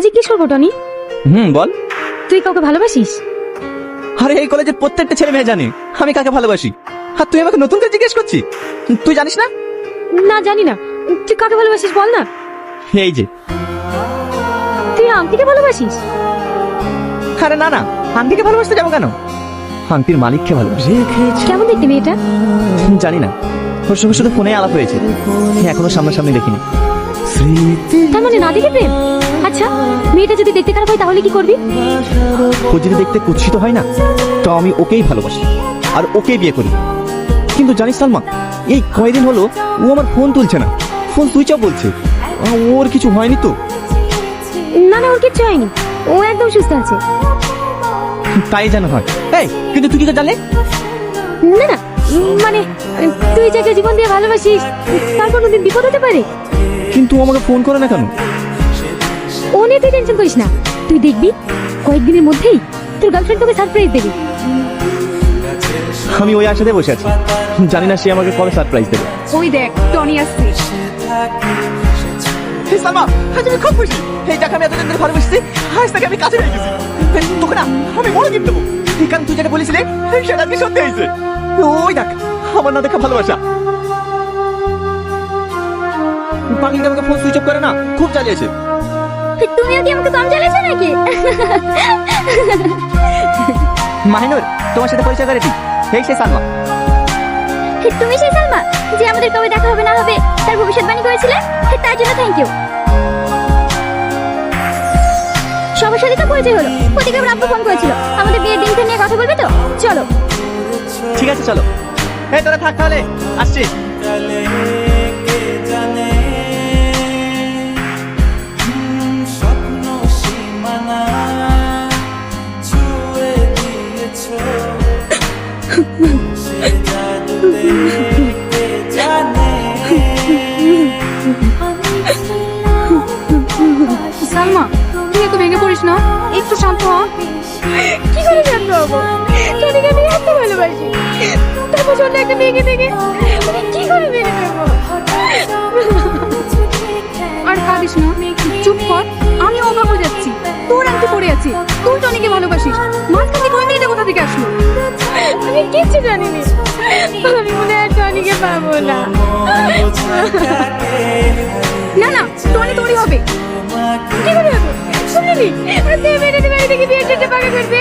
জিজ্ঞেস করবো টনি, বল। তুই কাউকে ভালোবাসিস? আরে এই কলেজের প্রত্যেকটা ছেলে মেয়ে জানে আমি কাকে ভালোবাসি, আর তুই আমাকে নতুন করে জিজ্ঞেস করছিস? তুই জানিস না? না জানি না। তুই কাকে ভালোবাসিস বল না। এই যে। তুই আন্টিকে ভালোবাসিস? আরে না না, আন্টিকে ভালোবাসতে যাবো কেন? আন্টির মালিককে ভালোবাসি। কেমন দেখতে মেয়েটা? জানি না, ওর সঙ্গে শুধু ফোনে আলাপ হয়েছে, এখনো সামনাসামনি দেখিনি। তার মানে না দেখে প্রেম? আচ্ছা, মেয়েটা যদি দেখতে খারাপ হয় তাহলে কি করবি? ও যদি দেখতে কুৎসিত হয় না, তো আমি ওকেই ভালোবাসি আর ওকেই বিয়ে করি। কিন্তু জানিস সালমা, এই কয়দিন হলো ও আমার ফোন তুলছে না, ফোন সুইচ অফ বলছে। ওর কিছু হয়নি তো? না না, ওর কিচ্ছু হয়নি, ও একদম সুস্থ আছে। তাই যেন হয়। এই কিন্তু তুই কি করে জানলে? না না, মানে তুই যাকে জীবন দিয়ে ভালোবাসিস তার কোনোদিন বিপদ হতে পারে? কিন্তু ও আমাকে ফোন করে না কেন? ও নিয়ে তুই টেনশন করিস না, তুই দেখবি কয়েকদিনের মধ্যেই তোর গার্লফ্রেন্ড তোকে সারপ্রাইজ দেবে। আমি ওই আশাতে বসে আছি, জানি না সে আমাকে কবে সারপ্রাইজ দেবে। ওই দেখ টনি আসছে। সালমা, আজ আমি খুব খুশি। এই যাকে আমি এতদিন ধরে ভালোবাসছি, আজ তাকে আমি কাছে পেয়ে গেছি। তোকে না আমি বড় গিফট দেবো, কারণ তুই যেটা বলেছিলে সেটা আজকে সত্যি হয়েছে। ওই দেখ, আমার না দেখা ভালোবাসা। পাগলিটা আমাকে ফোন সুইচ অফ করে না, খুব জ্বালিয়েছে। তুমিও কি আমাকে কম জ্বালিয়েছো নাকি? মাহিনুর, তোমার সাথে পরিচয় করে দিই, এই সেই সালমা। তুমি সেই সালমা যে আমাদের কবে দেখা হবে না হবে তার ভবিষ্যৎবাণী করেছিলে? তার জন্য থ্যাংক ইউ। সবার সাথে তো পরিচয় হলো, ওদিকে আবার আব্বু ফোন করেছিল আমাদের বিয়ের দিনটা নিয়ে কথা বলবে তো। চলো। ঠিক আছে চলো। এই তোরা থাক তাহলে, আসছি। সালমা, তুই এত ভেঙে পড়িস না, একটু শান্ত হ। কি করে শান্ত হবো? টনিকে আমি এত ভালোবাসি, তারপর শোনো একটা মেয়েকে দেখে আমি কি করে মেনে নেবো? আর কাঁদিস না, চুপ কর। আমি অবাক হয়ে যাচ্ছি, তোর আন্টি পড়ে আছে, তুই টনিকে ভালোবাসিস, মাঝখানে ওই মেয়েটা কোথা থেকে আসলো? আমি কিচ্ছু জানিনি, আমি মনে হয় টনিকে পাবো না। না না, টনি তোরই হবে। কি করে হবে? শুনলি? তুই মেয়েটাকে বাড়ি থেকে বিয়ের জন্য পাকা করবে?